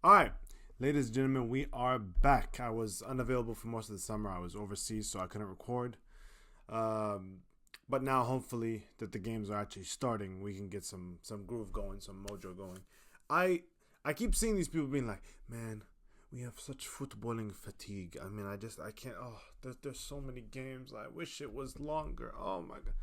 All right, ladies and gentlemen, we are back. I was unavailable for most of the summer. I was overseas, so I couldn't record. Um, but now, hopefully, that the games are actually starting, we can get some groove going, some mojo going. I keep seeing these people being like, "Man, we have such footballing fatigue. I mean, I can't. Oh, there's so many games. I wish it was longer. Oh my god,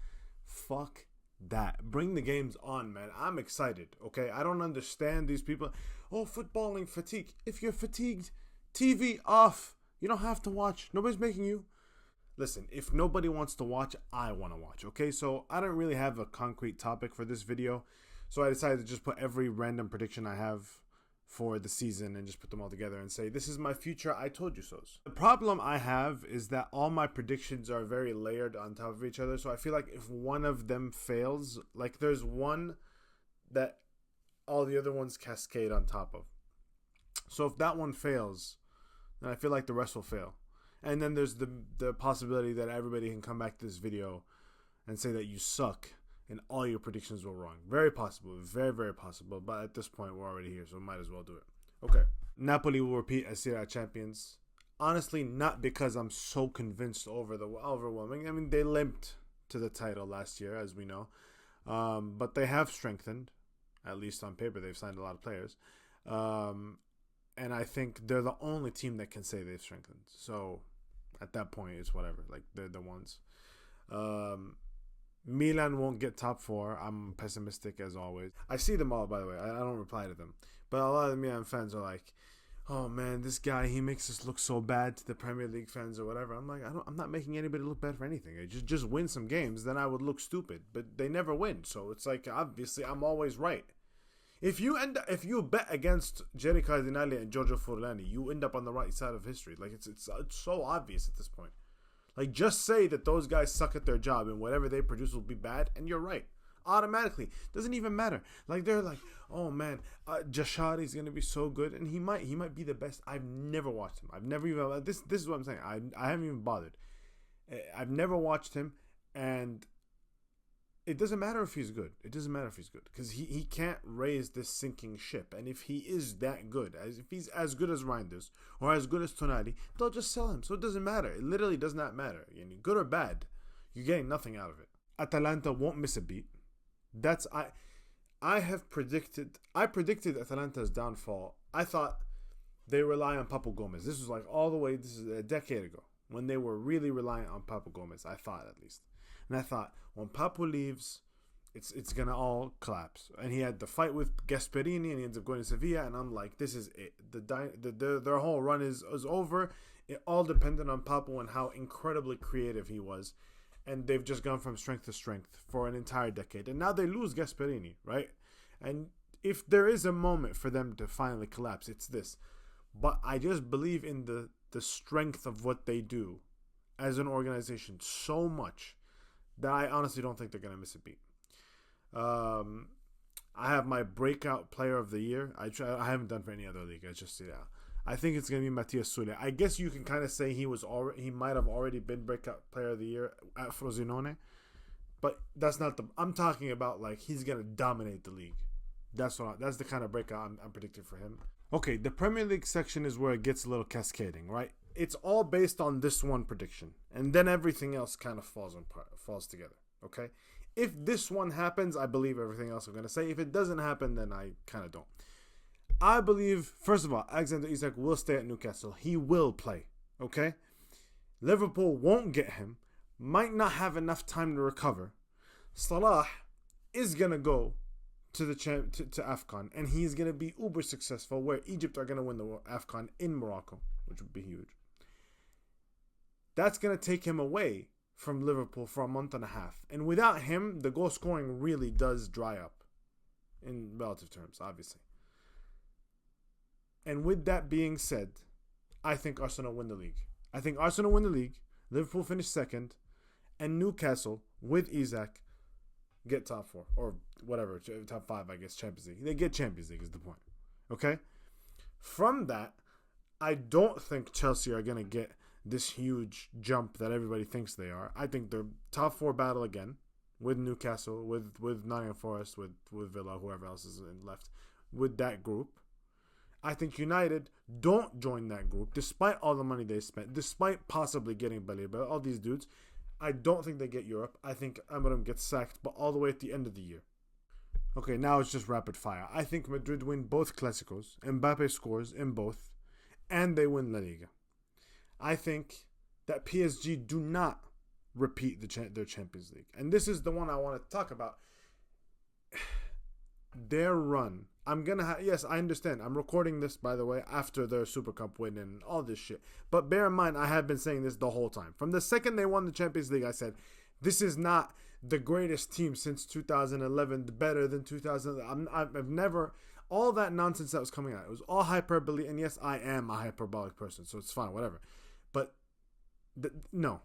fuck that. Bring the games on, man. I'm excited. Okay, I don't understand these people. Oh, footballing fatigue. If you're fatigued, TV off. You don't have to watch. Nobody's making you. Listen, if nobody wants to watch, I want to watch. Okay, so I don't really have a concrete topic for this video, so I decided to just put every random prediction I have for the season and just put them all together and say, this is my future I told you so's. The problem I have is that all my predictions are very layered on top of each other, so I feel like if one of them fails, like there's one that all the other ones cascade on top of. So if that one fails, then I feel like the rest will fail. And then there's the possibility that everybody can come back to this video and say that you suck and all your predictions were wrong. Very possible. Very, very possible. But at this point, we're already here, so we might as well do it. Okay. Napoli will repeat as Serie A champions. Honestly, not because I'm so convinced over the overwhelming. I mean, they limped to the title last year, as we know. But they have strengthened. At least on paper, they've signed a lot of players. And I think they're the only team that can say they've strengthened. So at that point, it's whatever. Like, they're the ones. Milan won't get top four. I'm pessimistic as always. I see them all, by the way. I don't reply to them. But a lot of the Milan fans are like, oh man, this guy, he makes us look so bad to the Premier League fans or whatever. I'm like, I'm not making anybody look bad for anything. I just win some games, then I would look stupid. But they never win. So it's like, obviously, I'm always right. If you bet against Jerry Cardinale and Giorgio Furlani, you end up on the right side of history. Like it's so obvious at this point. Like, just say that those guys suck at their job and whatever they produce will be bad, and you're right. Automatically. Doesn't even matter. Like, they're like, oh man, Jashari's gonna be so good, and he might be the best. I've never watched him. I've never even this is what I'm saying. I haven't even bothered. I've never watched him, and it doesn't matter if he's good. It doesn't matter if he's good, because he can't raise this sinking ship. And if he is that good, if he's as good as Reinders or as good as Tonali, they'll just sell him. So it doesn't matter. It literally does not matter. Good or bad, you're getting nothing out of it. Atalanta won't miss a beat. I predicted Atalanta's downfall. I thought they rely on Papu Gomez. This is a decade ago when they were really reliant on Papu Gomez. I thought, at least. And I thought, when Papu leaves, it's going to all collapse. And he had the fight with Gasperini, and he ends up going to Sevilla. And I'm like, this is it. Their whole run is over. It all depended on Papu and how incredibly creative he was. And they've just gone from strength to strength for an entire decade. And now they lose Gasperini, right? And if there is a moment for them to finally collapse, it's this. But I just believe in the strength of what they do as an organization so much that I honestly don't think they're going to miss a beat. I have my breakout player of the year. I haven't done for any other league. I just see that. I think it's going to be Matias Sule. I guess you can kind of say he might have already been breakout player of the year at Frosinone. But that's not I'm talking about, like, he's going to dominate the league. That's the kind of breakout I'm predicting for him. Okay, the Premier League section is where it gets a little cascading, right? It's all based on this one prediction, and then everything else kind of falls together, okay? If this one happens, I believe everything else I'm going to say. If it doesn't happen, then I kind of don't. I believe, first of all, Alexander Isak will stay at Newcastle. He will play, okay? Liverpool won't get him, might not have enough time to recover. Salah is going to go to AFCON, and he's going to be uber successful, where Egypt are going to win the AFCON in Morocco, which would be huge. That's going to take him away from Liverpool for a month and a half. And without him, the goal scoring really does dry up in relative terms, obviously. And with that being said, I think Arsenal win the league. Liverpool finish second, and Newcastle, with Isak, get top four. Or whatever, top five, I guess, Champions League. They get Champions League is the point. Okay? From that, I don't think Chelsea are going to get this huge jump that everybody thinks they are. I think they're top four battle again with Newcastle, with Nottingham Forest, with Villa, whoever else is left, with that group. I think United don't join that group, despite all the money they spent, despite possibly getting Baleba, all these dudes. I don't think they get Europe. I think Amorim gets sacked, but all the way at the end of the year. Okay, now it's just rapid fire. I think Madrid win both Clásicos. Mbappe scores in both, and they win La Liga. I think that PSG do not repeat their Champions League. And this is the one I want to talk about. Their run. Yes, I understand. I'm recording this, by the way, after their Super Cup win and all this shit. But bear in mind, I have been saying this the whole time. From the second they won the Champions League, I said, this is not the greatest team since 2011, better than 2000. I've never, all that nonsense that was coming out, it was all hyperbole. And yes, I am a hyperbolic person, so it's fine, whatever. But no.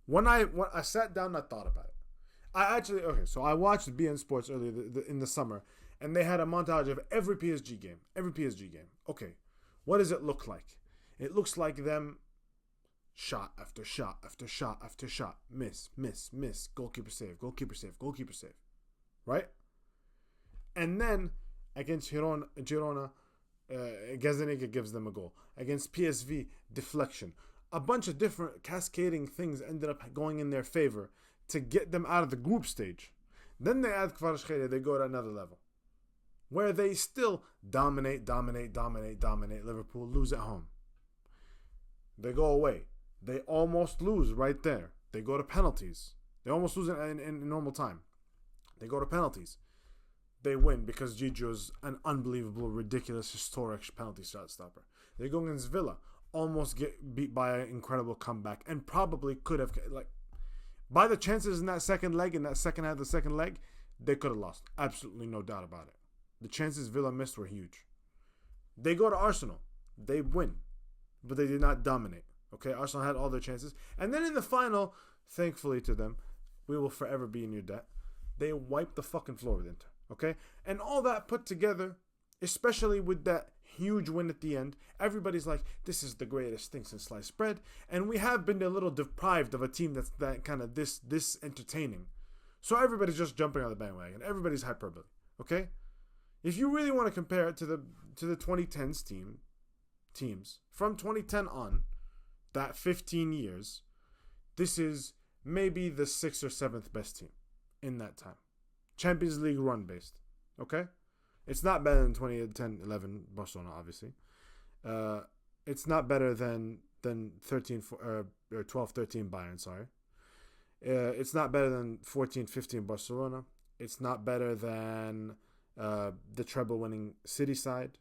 When I sat down and I thought about it. So I watched BN Sports earlier in the summer, and they had a montage of every PSG game. Okay, what does it look like? It looks like them shot after shot after shot after shot. Miss. Goalkeeper save. Right? And then against Girona, Gazzaniga gives them a goal. Against PSV, deflection. A bunch of different cascading things ended up going in their favor to get them out of the group stage. Then they add Kvaratskhelia, they go to another level, where they still dominate Liverpool, lose at home. They go away. They almost lose right there. They go to penalties. They almost lose in normal time. They go to penalties. They win because Gigio's an unbelievable, ridiculous, historic penalty shot stopper. They go against Villa, almost get beat by an incredible comeback, and probably could have, by the chances in that second leg, in that second half of the second leg, they could have lost. Absolutely no doubt about it. The chances Villa missed were huge. They go to Arsenal. They win. But they did not dominate. Okay, Arsenal had all their chances. And then in the final, thankfully to them, we will forever be in your debt. They wiped the fucking floor with Inter. Okay? And all that put together, especially with that huge win at the end, everybody's like, this is the greatest thing since sliced bread. And we have been a little deprived of a team that's that kind of this entertaining. So everybody's just jumping on the bandwagon. Everybody's hyperbole. Okay? If you really want to compare it to the 2010s teams, from 2010 on, that 15 years, this is maybe the 6th or 7th best team in that time. Champions League run based. Okay? It's not better than 2010-11 Barcelona, obviously. It's not better than 12-13 Bayern, sorry. It's not better than 14-15 Barcelona. It's not better than the treble-winning City side.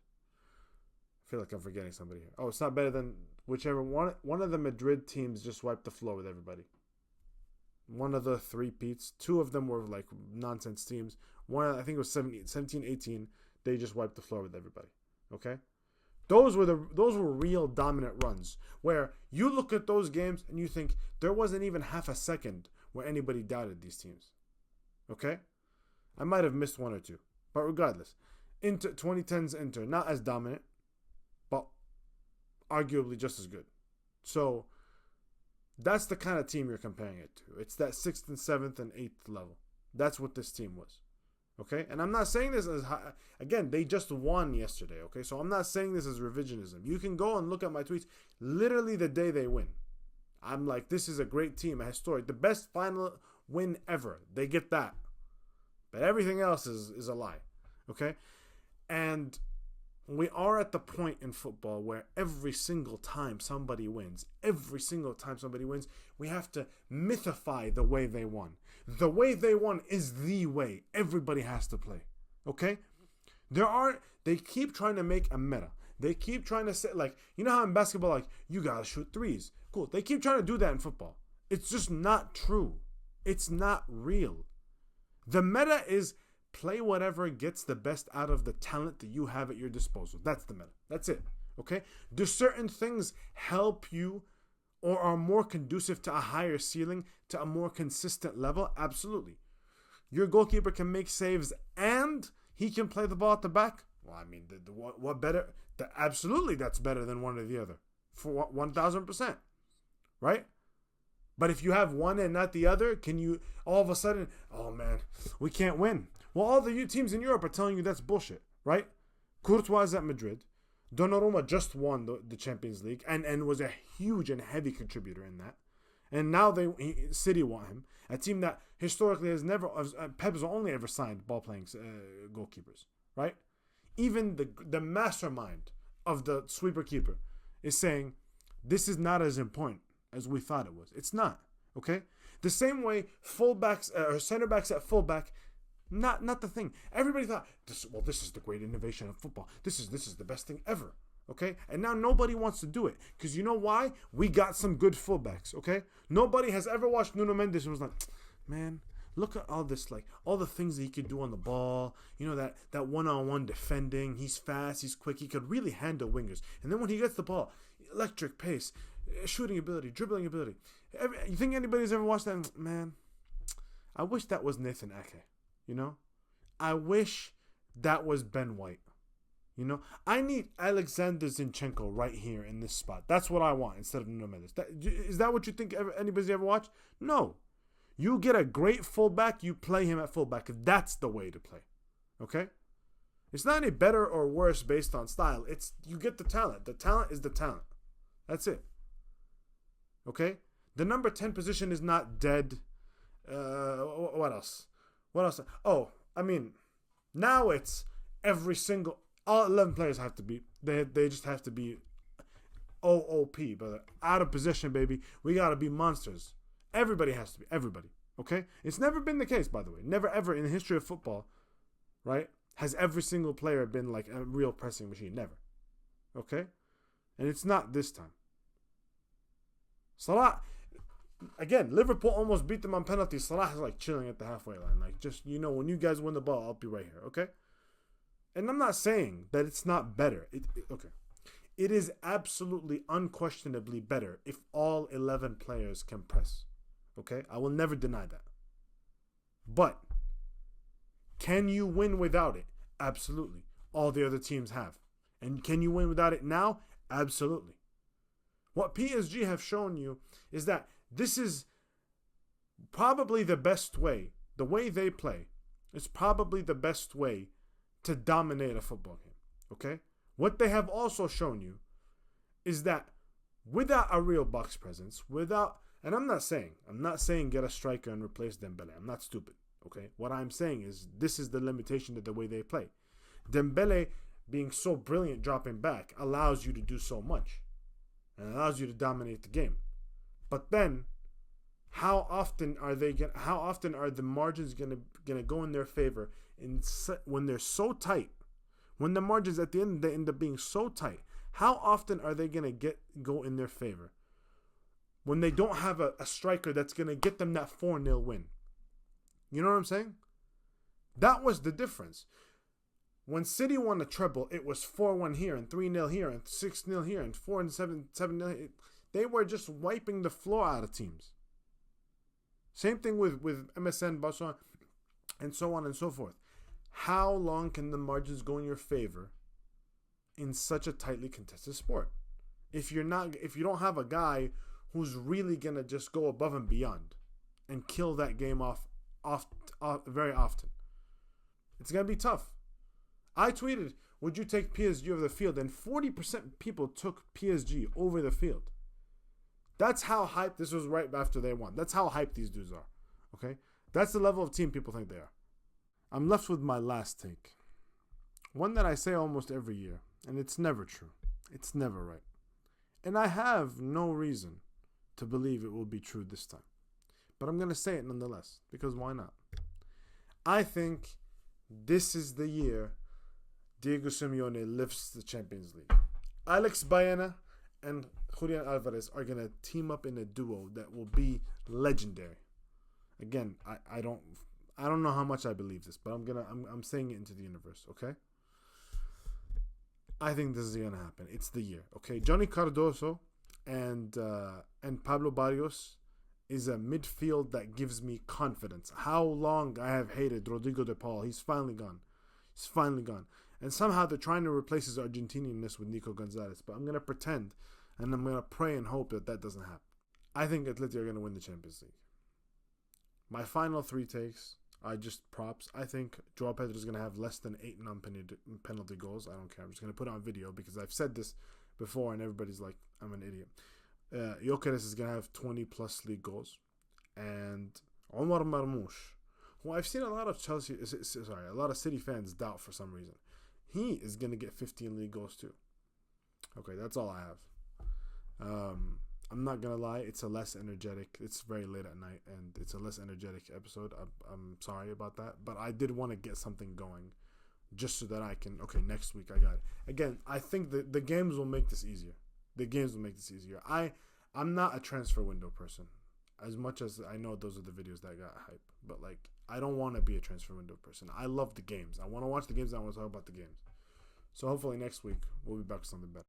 I feel like I'm forgetting somebody here. Oh, it's not better than whichever one of the Madrid teams just wiped the floor with everybody. One of the three peats. Two of them were like nonsense teams. One, I think it was 17-18. They just wiped the floor with everybody. Okay? Those were real dominant runs where you look at those games and you think there wasn't even half a second where anybody doubted these teams. Okay? I might have missed one or two. But regardless, 2010's Inter, not as dominant, but arguably just as good. So that's the kind of team you're comparing it to. It's that 6th and 7th and 8th level. That's what this team was. Okay? And I'm not saying this as high. Again, they just won yesterday. Okay? So I'm not saying this as revisionism. You can go and look at my tweets literally the day they win. I'm like, this is a great team, a historic, the best final win ever. They get that. But everything else is a lie. Okay? And we are at the point in football where every single time somebody wins, we have to mythify the way they won. The way they won is the way everybody has to play. Okay? They keep trying to make a meta. They keep trying to say, like, you know how in basketball, like, you gotta shoot threes. Cool. They keep trying to do that in football. It's just not true. It's not real. The meta is play whatever gets the best out of the talent that you have at your disposal. That's the meta. That's it. Okay? Do certain things help you or are more conducive to a higher ceiling, to a more consistent level? Absolutely. Your goalkeeper can make saves and he can play the ball at the back? Well, I mean, what better? Absolutely, that's better than one or the other. For 1,000%. Right? But if you have one and not the other, can you all of a sudden, oh man, we can't win. Well, all the teams in Europe are telling you that's bullshit, right? Courtois is at Madrid. Donnarumma just won the Champions League and was a huge and heavy contributor in that. And now City want him. A team that historically has never... Pep has only ever signed ball-playing goalkeepers, right? Even the mastermind of the sweeper keeper is saying, this is not as important as we thought it was. It's not, okay? The same way fullbacks or center backs at fullback, not the thing. Everybody thought, this is the great innovation of football. This is the best thing ever, okay? And now nobody wants to do it because you know why? We got some good fullbacks, okay? Nobody has ever watched Nuno Mendes and was like, man, look at all this, like all the things that he could do on the ball. You know, that one-on-one defending. He's fast. He's quick. He could really handle wingers. And then when he gets the ball, electric pace, shooting ability, dribbling ability. You think anybody's ever watched that? Man, I wish that was Nathan Ake. You know, I wish that was Ben White. You know, I need Alexander Zinchenko right here in this spot. That's what I want instead of Nuno Mendes. Is that what you think anybody's ever watched? No. You get a great fullback, you play him at fullback. That's the way to play. Okay? It's not any better or worse based on style. It's you get the talent. The talent is the talent. That's it. Okay? The number 10 position is not dead. What else? What else? Oh, I mean, now it's all 11 players have to be, they just have to be OOP, but out of position, baby. We got to be monsters. Everybody has to be. Everybody. Okay? It's never been the case, by the way. Never, ever in the history of football, right, has every single player been like a real pressing machine. Never. Okay? And it's not this time. Salah, again, Liverpool almost beat them on penalties. Salah is like chilling at the halfway line. Like, just, you know, when you guys win the ball, I'll be right here. Okay? And I'm not saying that it's not better. Okay. It is absolutely, unquestionably better if all 11 players can press. Okay? I will never deny that. But can you win without it? Absolutely. All the other teams have. And can you win without it now? Absolutely. What PSG have shown you is that this is probably the best way. The way they play is probably the best way to dominate a football game. Okay? What they have also shown you is that without a real box presence, and I'm not saying get a striker and replace Dembele. I'm not stupid, okay? What I'm saying is this is the limitation to the way they play. Dembele being so brilliant dropping back allows you to do so much and allows you to dominate the game. But then how often are the margins going to go in their favor when they're so tight? When the margins at the end they end up being so tight, how often are they going to go in their favor? When they don't have a striker that's going to get them that 4-0 win. You know what I'm saying? That was the difference. When City won the treble, it was 4-1 here and 3-0 here and 6-0 here and 4-7-0. They were just wiping the floor out of teams. Same thing with MSN, Barcelona, and so on and so forth. How long can the margins go in your favor in such a tightly contested sport? If you don't have a guy who's really gonna just go above and beyond and kill that game off very often, it's gonna be tough. I tweeted, "Would you take PSG over the field?" And 40% people took PSG over the field. That's how hyped. This was right after they won. That's how hyped these dudes are. Okay, that's the level of team people think they are. I'm left with my last take. One that I say almost every year, and it's never true. It's never right. And I have no reason to believe it will be true this time. But I'm going to say it nonetheless, because why not? I think this is the year Diego Simeone lifts the Champions League. Alex Baena and Julian Alvarez are going to team up in a duo that will be legendary. Again, I don't know how much I believe this, but I'm saying it into the universe, okay? I think this is gonna happen. It's the year, okay? Johnny Cardoso and Pablo Barrios is a midfield that gives me confidence. How long I have hated Rodrigo de Paul. He's finally gone. And somehow they're trying to replace his Argentinianness with Nico Gonzalez. But I'm gonna pretend and I'm gonna pray and hope that doesn't happen. I think Atleti are gonna win the Champions League. My final 3 takes Props. I think Joao Pedro is going to have less than 8 non-penalty goals. I don't care. I'm just going to put it on video because I've said this before and everybody's like, I'm an idiot. Gyökeres is going to have 20 plus league goals. And Omar Marmoush, who I've seen a lot of a lot of City fans doubt for some reason. He is going to get 15 league goals too. Okay, that's all I have. I'm not going to lie, it's very late at night, and it's a less energetic episode. I'm sorry about that, but I did want to get something going just so that I can, next week I got it. Again, I think the games will make this easier. I'm not a transfer window person, as much as I know those are the videos that got hype, but like, I don't want to be a transfer window person. I love the games. I want to watch the games. I want to talk about the games. So hopefully next week we'll be back with something better.